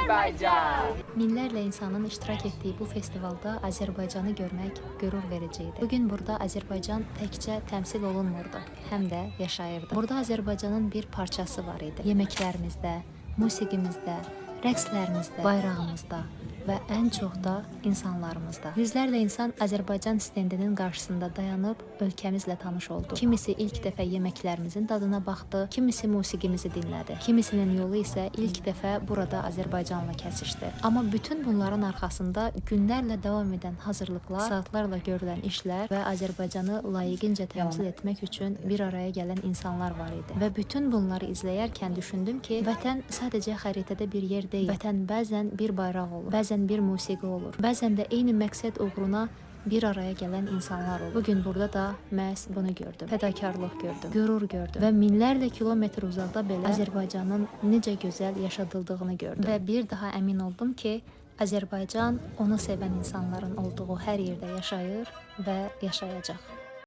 Azərbaycan! Minlərlə insanın iştirak etdiyi bu festivalda Azərbaycanı görmək qürur verici idi. Bugün burada Azərbaycan təkcə təmsil olunmurdu, həm də yaşayırdı. Burada Azərbaycanın bir parçası var idi. Yeməklərimizdə, musiqimizdə, rəqslərimizdə, bayrağımızda və ən çox da insanlarımızda. Yüzlərlə insan Azərbaycan stendinin qarşısında dayanıb ölkəmizlə tanış oldu. Kimisi ilk dəfə yeməklərimizin dadına baxdı, kimisi musiqimizi dinlədi. Kimisinin yolu isə ilk dəfə burada Azərbaycanla kəsişdi. Amma bütün bunların arxasında günlərlə davam edən hazırlıqlar, saatlarla görülən işlər və Azərbaycanı layiqincə təmsil etmək üçün bir araya gələn insanlar var idi. Və bütün bunları izləyərkən düşündüm ki, vətən sadəcə xəritədə bir yer deyil. Vətən bəzən bir bayraq olur, bəzən bir musiqi olur, bəzən də eyni məqsəd uğruna bir araya gələn insanlar olur. Bugün burada da məhz bunu gördüm. Fədakarlıq gördüm, qürur gördüm və minlərlə kilometr uzaqda belə Azərbaycanın necə gözəl yaşadıldığını gördüm. Və bir daha əmin oldum ki, Azərbaycan onu sevən insanların olduğu hər yerdə yaşayır və yaşayacaq.